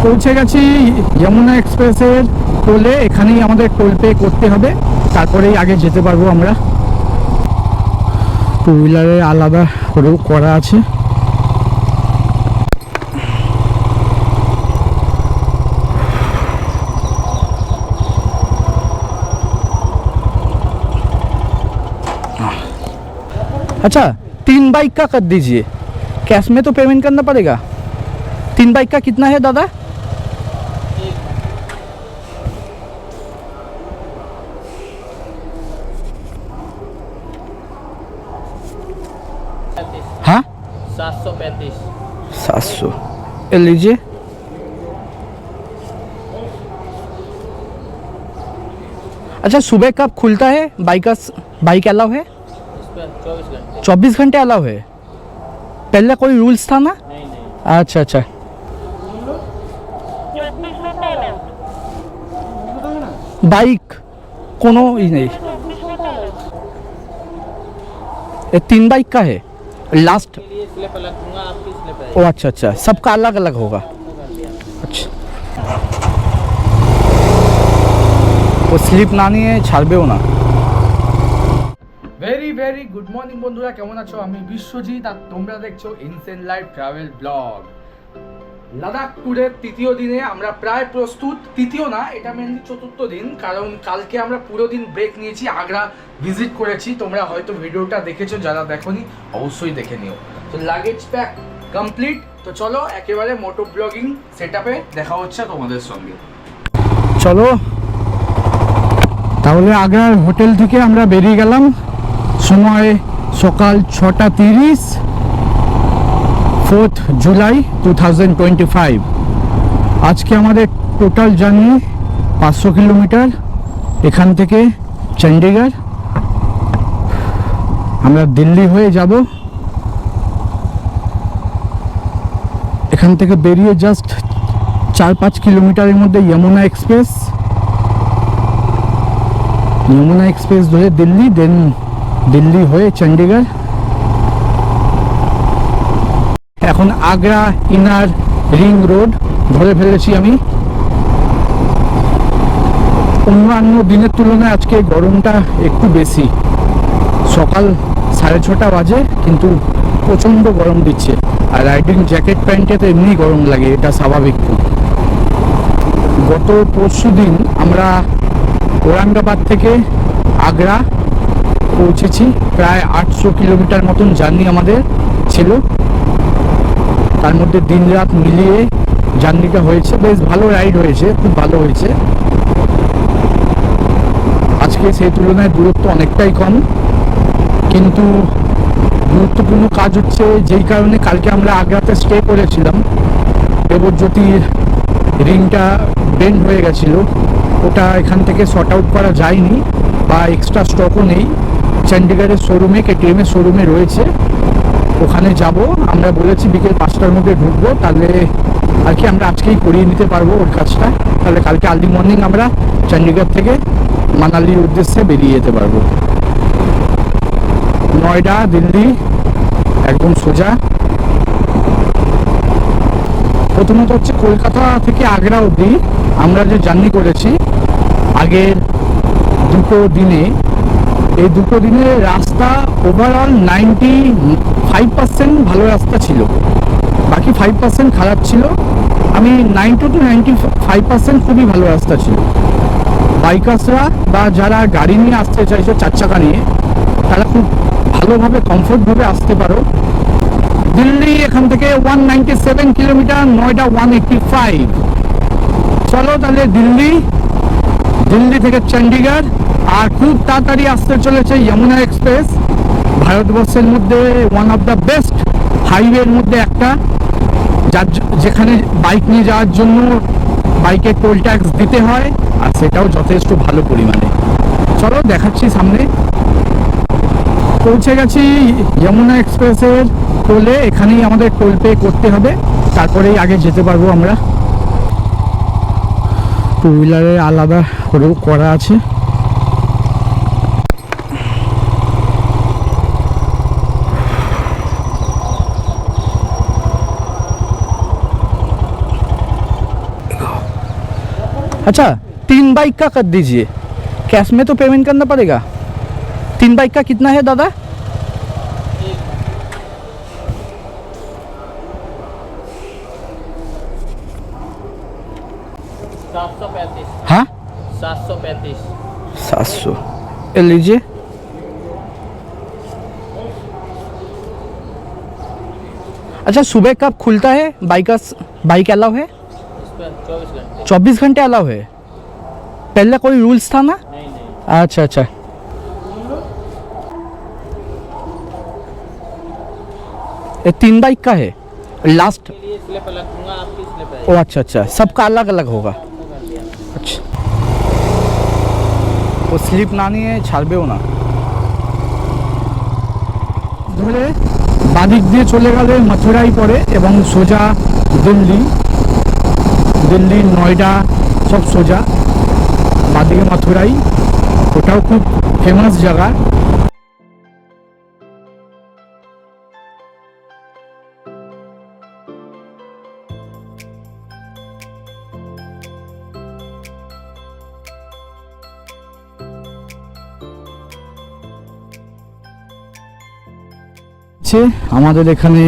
পৌঁছে গেছি যমুনা এক্সপ্রেসের টোলে। এখানেই আমাদের টোল পে করতে হবে, তারপরেই আগে যেতে পারবো আমরা। টু হুইলারে আলাদা করেও করা আছে। अच्छा 3 बाइक का कर दीजिए, कैश में तो पेमेंट करना पड़ेगा। 3 बाइक का कितना है दादा? हाँ 735। 700 ये लीजिए। अच्छा सुबह कब खुलता है बाइक अलाउ है? 24 घंटे। 24 घंटे अलाउ है। पहले कोई रूल्स था ना? नहीं नहीं। अच्छा अच्छा। बाइक कोनो ही नहीं, ये 3 बाइक का है लास्ट। के लिए स्लिप अलग दूंगा, आपकी स्लिप है। ओ अच्छा अच्छा, सबका अलग अलग होगा। अच्छा वो স্লিপ না নিয়ে ছাড়বেও না। ভেরি ভেরি গুড মর্নিং বন্ধুরা, কেমন আছো? আমি বিশ্বজিৎ আর তোমরা দেখছো insane life travel blog. Ladakh ট্যুরের তৃতীয় দিনে আমরা প্রায় প্রস্তুত। তৃতীয় না, এটা মেনলি চতুর্থ দিন, কারণ কালকে আমরা পুরো দিন ব্রেক নিয়েছি, আগ্রা ভিজিট করেছি। তোমরা হয়তো ভিডিওটা দেখেছো, যারা দেখোনি অবশ্যই দেখে নিও। তো লাগেজ প্যাক কমপ্লিট। তো চলো একেবারে মোটো ব্লগিং সেটআপে দেখা হচ্ছে তোমাদের সঙ্গে। চলো তাহলে আগ্রার হোটেল থেকে আমরা বেরিয়ে গেলাম। সময় সকাল 6:30, 4 জুলাই 2025। আজকে আমাদের টোটাল জার্নি 500 কিলোমিটার এখান থেকে চণ্ডীগড়। আমরা দিল্লি হয়ে যাব। এখান থেকে বেরিয়ে জাস্ট 4-5 কিলোমিটারের মধ্যে যমুনা এক্সপ্রেস ধরে দিল্লি, দেন দিল্লি হয়ে চণ্ডীগড়। এখন আগ্রা ইনার রিং রোড ধরে ফেলেছি আমি। অন্যান্য দিনের তুলনায় আজকে গরমটা একটু বেশি। সকাল 6:30 বাজে, কিন্তু প্রচণ্ড গরম দিচ্ছে। আর রাইডিং জ্যাকেট প্যান্টে তো এমনি গরম লাগে, এটা স্বাভাবিক। গত পরশু দিন আমরা ঔরঙ্গাবাদ থেকে আগ্রা পৌঁছেছি। প্রায় 800 কিলোমিটার মতন জার্নি আমাদের ছিল। তার মধ্যে দিন রাত মিলিয়ে জার্নিটা হয়েছে। বেশ ভালো রাইড হয়েছে, খুব ভালো হয়েছে। আজকে সেই তুলনায় দূরত্ব অনেকটাই কম, কিন্তু গুরুত্বপূর্ণ কাজ হচ্ছে যেই কারণে কালকে আমরা আগ্রাতে স্টে করেছিলাম। দেবজ্যোতির রিংটা বেন্ড হয়ে গেছিলো, ওটা এখান থেকে শর্ট আউট করা যায়নি বা এক্সট্রা স্টকও নেই। চণ্ডীগড়ের শোরুমে, কেটিএমের শোরুমে রয়েছে, ওখানে যাব। আমরা বলেছি বিকেল 5টার মধ্যে ঢুকবো, তাহলে আর কি আমরা আজকেই করিয়ে নিতে পারবো ওর কাজটা। তাহলে কালকে আর্লি মর্নিং আমরা চণ্ডীগড় থেকে মানালির উদ্দেশ্যে বেরিয়ে যেতে পারবো। নয়ডা দিল্লি একদম সোজা। প্রথমত হচ্ছে কলকাতা থেকে আগ্রা অবধি আমরা যে জার্নি করেছি আগের দুটো দিনে, এই দুটো দিনে রাস্তা ওভারঅল 95% ভালো রাস্তা ছিল, বাকি 5% খারাপ ছিল। আমি 90 to 95% খুবই ভালো রাস্তা ছিল। বাইকার্সরা বা যারা গাড়ি নিয়ে আসতে চাইছে 4 চাকা নিয়ে, তারা খুব ভালোভাবে কমফোর্টভাবে আসতে পারো। দিল্লি এখান থেকে 197 কিলোমিটার, নয়ডা 185। চলো তাহলে দিল্লি থেকে চণ্ডীগড়। আর খুব তাড়াতাড়ি আসতে চলেছে যমুনা এক্সপ্রেস, ভারতবর্ষের মধ্যে ওয়ান অফ দ্য বেস্ট হাইওয়ের মধ্যে একটা, যেখানে বাইক নিয়ে যাওয়ার জন্য বাইকের টোল ট্যাক্স দিতে হয়, আর সেটাও যথেষ্ট ভালো পরিমাণে। চলো দেখাচ্ছি সামনে। পৌঁছে গেছি যমুনা এক্সপ্রেসের টোলে। এখানেই আমাদের টোল পে করতে হবে, তারপরেই আগে যেতে পারবো আমরা। টু হুইলারে আলাদা করেও করা আছে। अच्छा 3 बाइक का कर दीजिए, कैश में तो पेमेंट करना पड़ेगा। 3 बाइक का कितना है दादा? सात सौ 35। हाँ 735। 700 ये लीजिए। अच्छा सुबह कब खुलता है बाइक अलाउ है? इस पर 24 घंटे। 24 घंटे अलाउ है? पहले कोई रूल्स था ना? नहीं नहीं। अच्छा अच्छा। ये 3 बाइक का है लास्ट? के लिए स्लिप अलग दूंगा, आपकी स्लिप है। ओ अच्छा अच्छा, सबका अलग अलग होगा। अच्छा ও স্লিপ না নিয়ে ছাড়বেও না। ধরে বাদিক দিয়ে চলে গেলে মথুরাই পড়ে এবং সোজা দিল্লি, নয়ডা সব সোজা, বাদিকে মথুরাই, ওটাও খুব ফেমাস জায়গা। আমাদের এখানে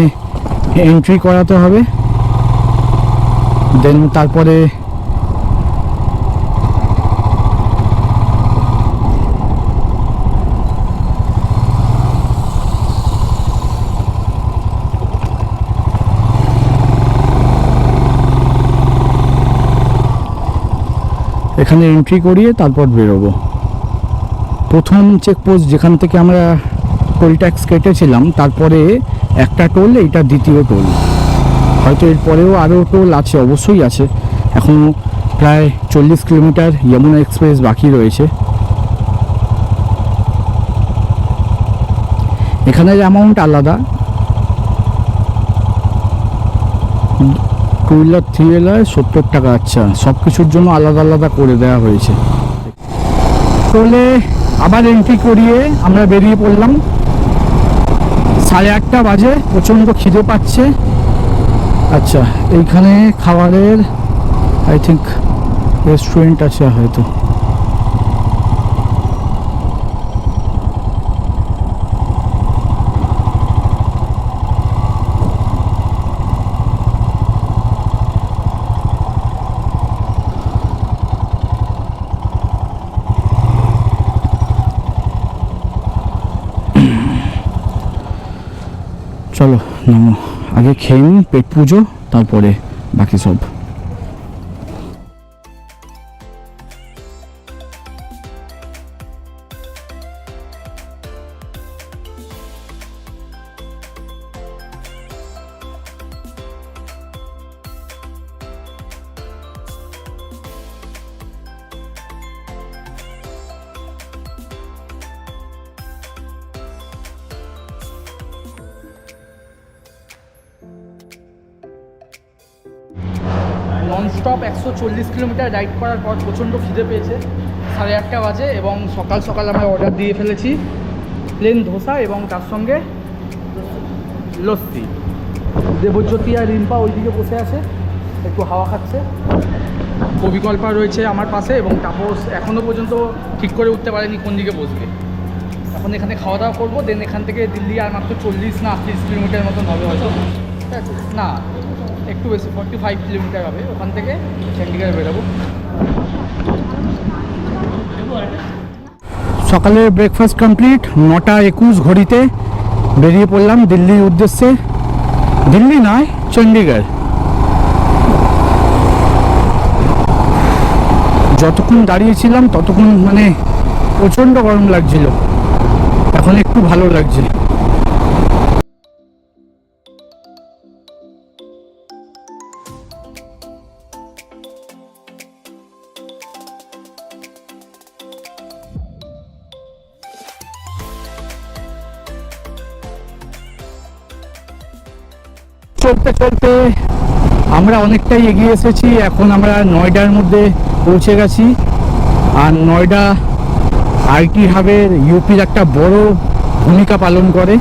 এন্ট্রি করাতে হবে, দেন তারপরে এখানে এন্ট্রি করিয়ে তারপর বেরোবো। প্রথম চেকপোস্ট যেখান থেকে আমরা টোল ট্যাক্স কেটেছিলাম, তারপরে একটা টোল, এইটা দ্বিতীয় টোল। হয়তো এরপরেও আরও টোল আছে, অবশ্যই আছে। এখনও প্রায় 40 কিলোমিটার যমুনা এক্সপ্রেস বাকি রয়েছে। এখানের অ্যামাউন্ট আলাদা, 2 হুইলার 3 হুইলার 70 টাকা। আচ্ছা, সব কিছুর জন্য আলাদা আলাদা করে দেওয়া হয়েছে। টোলে আবার এন্ট্রি করিয়ে আমরা বেরিয়ে পড়লাম। 8:30 বাজে, প্রচণ্ড খিদে পাচ্ছে। আচ্ছা, এইখানে খাবারের আই থিঙ্ক রেস্টুরেন্ট আছে হয়তো। চলো নামো, আগে খেয়ে নিই, পেট পুজো, তারপরে বাকি সব। ননস্টপ 140 কিলোমিটার রাইড করার পর প্রচণ্ড খিদে পেয়েছে। 8:30 বাজে এবং সকাল সকাল আমরা অর্ডার দিয়ে ফেলেছি প্লেন ধোসা এবং তার সঙ্গে লস্যি। দেবজ্যোতি আর রিম্পা ওইদিকে বসে আছে, একটু হাওয়া খাচ্ছে। কবিকল্পা রয়েছে আমার পাশে এবং তাপস এখনও পর্যন্ত ঠিক করে উঠতে পারেনি কোন দিকে বসবে। এখন এখানে খাওয়া দাওয়া করবো, দেন এখান থেকে দিল্লি আর মাত্র 40 না 38 কিলোমিটার মতন হবে হয়তো, ঠিক আছে? না, একটু বেশি, 45 কিলোমিটার হবে। ওখান থেকে চণ্ডীগড় বেরোবো। সকালের ব্রেকফাস্ট কমপ্লিট, 9:21 ঘড়িতে বেরিয়ে পড়লাম দিল্লির উদ্দেশ্যে। দিল্লি নয়, চণ্ডীগড়। যতক্ষণ দাঁড়িয়েছিলাম ততক্ষণ মানে প্রচণ্ড গরম লাগছিল, এখন একটু ভালো লাগছে। চলতে চলতে আমরা অনেকটাই এগিয়ে এসেছি। এখন আমরা নয়ডার মধ্যে পৌঁছে গেছি। আর নয়ডা আইটি হাবের ইউপির একটা বড় ভূমিকা পালন করে।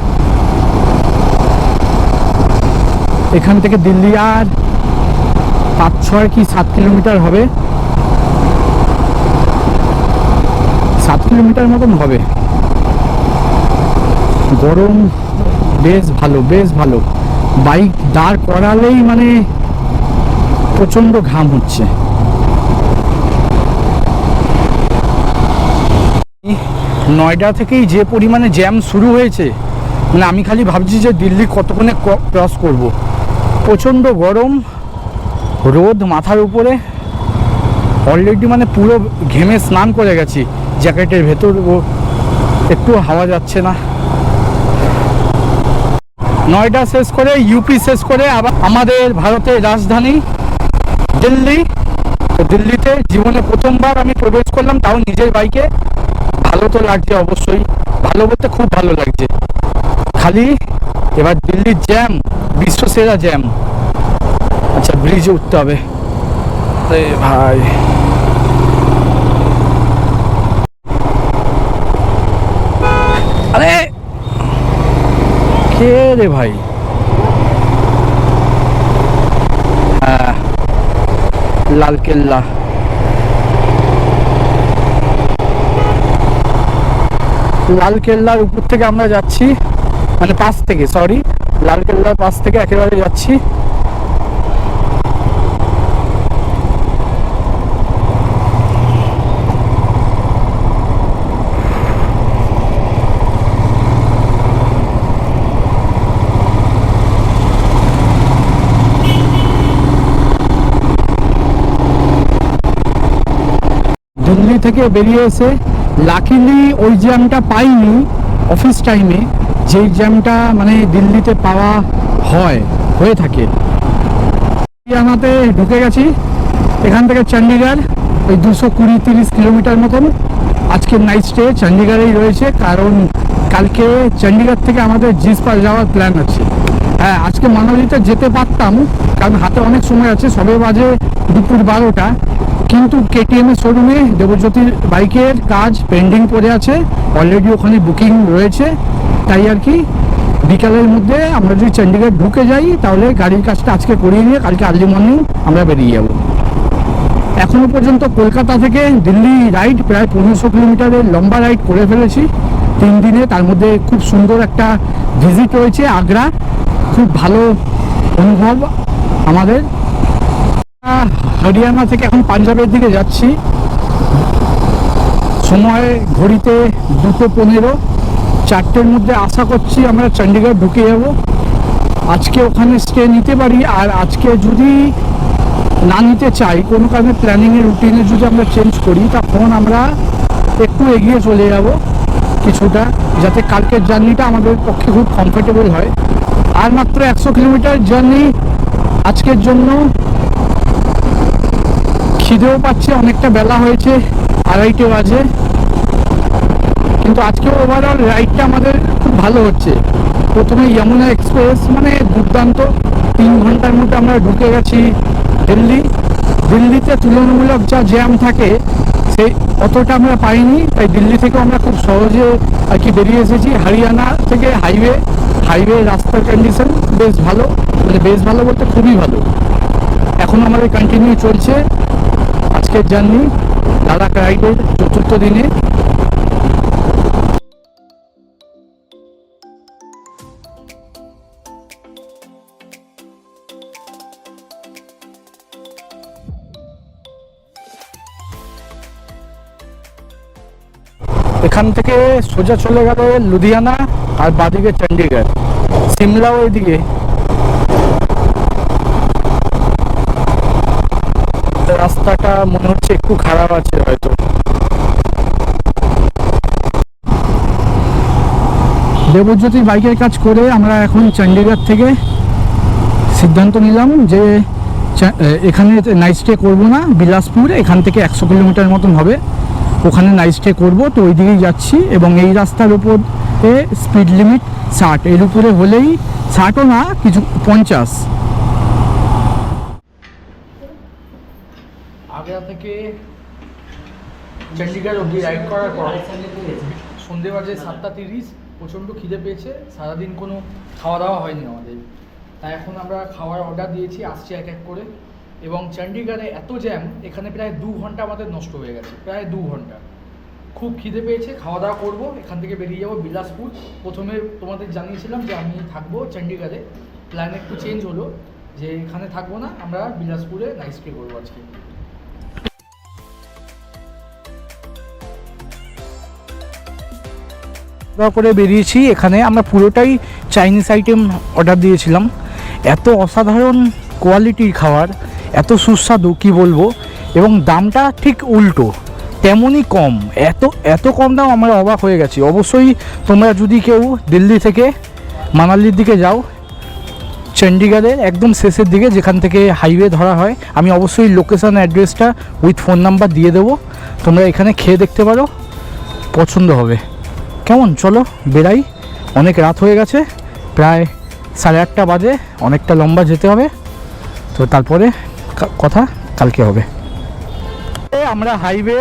এখান থেকে দিল্লি আর 5, 6 কি 7 কিলোমিটার হবে। কিলোমিটার মতন হবে। গরম বেশ ভালো, বেশ ভালো। বাইক দাঁড় করালেই মানে প্রচণ্ড ঘাম হচ্ছে। নয়ডা থেকেই যে পরিমাণে জ্যাম শুরু হয়েছে, মানে আমি খালি ভাবছি যে দিল্লি কতক্ষণে ক্রস করব। প্রচণ্ড গরম, রোদ মাথার উপরে, অলরেডি মানে পুরো ঘেমে স্নান করে গেছি। জ্যাকেটের ভেতর একটু হাওয়া যাচ্ছে না। নয়ডা শেষ করে, ইউপি শেষ করে আবার আমাদের ভারতের রাজধানী দিল্লি। তো দিল্লিতে জীবনে প্রথমবার আমি প্রবেশ করলাম, তাও নিজের বাইকে। ভালো তো লাগছে অবশ্যই, ভালো বলতে খুব ভালো লাগছে। খালি এবার দিল্লির জ্যাম, বিশ্বসেরা জ্যাম। আচ্ছা, ব্রিজে উঠতে হবে। ভাই আরে কে রে ভাই? হ্যাঁ, লালকেল্লা। লালকেল্লার উপর থেকে আমরা যাচ্ছি, মানে পাশ থেকে, সরি, লালকেল্লার পাশ থেকে একেবারে যাচ্ছি। দিল্লি থেকে বেরিয়ে এসে লাকিলি ওই জ্যামটা পাইনি অফিস টাইমে, যেই জ্যামটা মানে দিল্লিতে পাওয়া হয়ে থাকে। আমাতে ঢুকে গেছি। এখান থেকে চণ্ডীগড় ওই 220-30 কিলোমিটার মতন। আজকের নাইট স্টে চণ্ডীগড়েই রয়েছে, কারণ কালকে চণ্ডীগড় থেকে আমাদের জিসপার যাওয়ার প্ল্যান আছে। হ্যাঁ, আজকে মানালিতে যেতে পারতাম, কারণ হাতে অনেক সময় আছে, সবে বাজে দুপুর 12টা। কিন্তু কেটিএম এর শোরুমে দেবজ্যোতির বাইকের কাজ পেন্ডিং পড়ে আছে, অলরেডি ওখানে বুকিং রয়েছে। তাই আর কি বিকালের মধ্যে আমরা যদি চণ্ডীগড় ঢুকে যাই, তাহলে গাড়ির কাজটা আজকে করিয়ে নিয়ে কালকে আর্লি মর্নিং আমরা বেরিয়ে যাব। এখনো পর্যন্ত কলকাতা থেকে দিল্লি রাইড প্রায় 1500 কিলোমিটারের লম্বা রাইড করে ফেলেছি 3 দিনে। তার মধ্যে খুব সুন্দর একটা ভিজিট রয়েছে আগ্রা, খুব ভালো অনুভব আমাদের। হরিয়ানা থেকে এখন পাঞ্জাবের দিকে যাচ্ছি। সময় ঘড়িতে 2:15, 4টের মধ্যে আশা করছি আমরা চণ্ডীগড় ঢুকে যাব। আজকে ওখানে স্টে নিতে পারি, আর আজকে যদি না নিতে চাই, কোনো কারণে প্ল্যানিংয়ের রুটিনে যদি আমরা চেঞ্জ করি, তখন আমরা একটু এগিয়ে চলে যাব কিছুটা, যাতে কালকের জার্নিটা আমাদের পক্ষে খুব কমফোর্টেবল হয়। আর মাত্র 100 কিলোমিটার জার্নি আজকের জন্য। খিদেও পাচ্ছে, অনেকটা বেলা হয়েছে, 2:30 বাজে। কিন্তু আজকে ওভারঅল রাইডটা আমাদের খুব ভালো হচ্ছে। প্রথমে যমুনা এক্সপ্রেস, মানে দুর্দান্ত, 3 ঘন্টার মধ্যে আমরা ঢুকে গেছি দিল্লি। দিল্লিতে তুলনামূলক যা জ্যাম থাকে সেই অতটা আমরা পাইনি, তাই দিল্লি থেকেও আমরা খুব সহজে আর কি বেরিয়ে এসেছি। হরিয়ানা থেকে হাইওয়ে রাস্তার কন্ডিশন বেশ ভালো, মানে বেশ ভালো বলতে খুবই ভালো। এখন আমাদের কন্টিনিউ চলছে আজকের জার্নি, লাদাখ রাইডের 4র্থ দিনে। এখান থেকে সোজা চলে গেল লুধিয়ানা, আর বাদিকে চণ্ডীগড়, সিমলাও এদিকে। রাস্তাটা মনে হচ্ছে একটু খারাপ আছে হয়তো। দেবজ্যোতি বাইকের কাজ করে আমরা এখন চণ্ডীগড় থেকে সিদ্ধান্ত নিলাম যে এখানে নাইট স্টে করবো না। বিলাসপুর এখান থেকে 100 কিলোমিটার মতন হবে, ওখানে নাইট স্টে করবো। তো ওই দিকেই যাচ্ছি, এবং এই রাস্তার উপর স্পিড লিমিট 60, এর উপরে হলেই, 60ও না, কিছু 50। আগ্রা থেকে চণ্ডীগড় অবধি রাইড করার পর সন্ধে বাজে 7:30। প্রচণ্ড খিদে পেয়েছে, সারাদিন কোনো খাওয়া দাওয়া হয়নি আমাদের, তাই এখন আমরা খাওয়ার অর্ডার দিয়েছি, আসছি এক এক করে। এবং চণ্ডীগড়ে এত জ্যাম, এখানে প্রায় 2 ঘন্টা আমাদের নষ্ট হয়ে গেছে, প্রায় 2 ঘন্টা। খুব খিদে পেয়েছে, খাওয়া দাওয়া করবো, এখান থেকে বেরিয়ে যাবো বিলাসপুর। প্রথমে তোমাদের জানিয়েছিলাম যে আমি থাকবো চণ্ডীগড়ে, প্ল্যান একটু চেঞ্জ হলো যে এখানে থাকবো না, আমরা বিলাসপুরে নাইট স্টে করবো আজকে। করে বেরিয়েছি, এখানে আমরা পুরোটাই চাইনিজ আইটেম অর্ডার দিয়েছিলাম। এত অসাধারণ কোয়ালিটির খাবার, এত সুস্বাদু কি বলবো, এবং দামটা ঠিক উল্টো, তেমনই কম। এত কম দাম, আমরা অবাক হয়ে গেছি। অবশ্যই তোমরা যদি কেউ দিল্লি থেকে মানালির দিকে যাও, চণ্ডীগড়ের একদম শেষের দিকে যেখান থেকে হাইওয়ে ধরা হয়, আমি অবশ্যই লোকেশান অ্যাড্রেসটা উইথ ফোন নাম্বার দিয়ে দেবো, তোমরা এখানে খেয়ে দেখতে পারো, পছন্দ হবে। কেমন, চলো বেরাই, অনেক রাত হয়ে গেছে, প্রায় 8:30 বাজে, অনেকটা লম্বা যেতে হবে, তো তারপরে কথা কালকে হবে। আমরা হাইওয়ে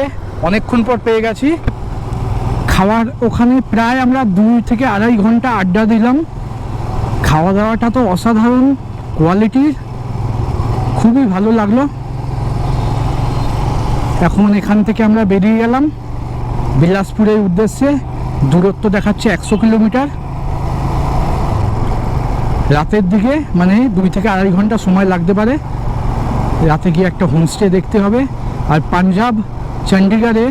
অনেকক্ষণ পর পেয়ে গেছি, খাওয়ার ওখানে প্রায় আমরা 2 থেকে 2.5 ঘন্টা আড্ডা দিলাম। খাওয়া দাওয়াটা তো অসাধারণ কোয়ালিটির, খুবই ভালো লাগলো। এখন এখান থেকে আমরা বেরিয়ে গেলাম বিলাসপুরের উদ্দেশ্যে। দূরত্ব দেখাচ্ছে 100 কিলোমিটার। রাতের দিকে মানে 2 থেকে 2.5 ঘন্টা সময় লাগতে পারে। রাতে গিয়ে একটা হোমস্টে দেখতে হবে। আর পাঞ্জাব চণ্ডীগড়ে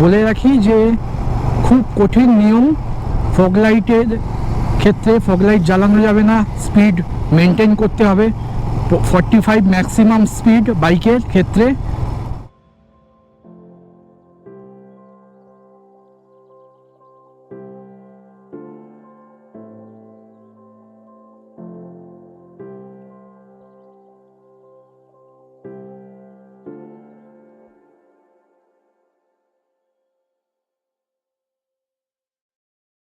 বলে রাখি যে খুব কঠিন নিয়ম, ফগ লাইটের ক্ষেত্রে ফগ লাইট জ্বালানো যাবে না, স্পিড মেনটেন করতে হবে 45 ম্যাক্সিমাম স্পিড বাইকের ক্ষেত্রে।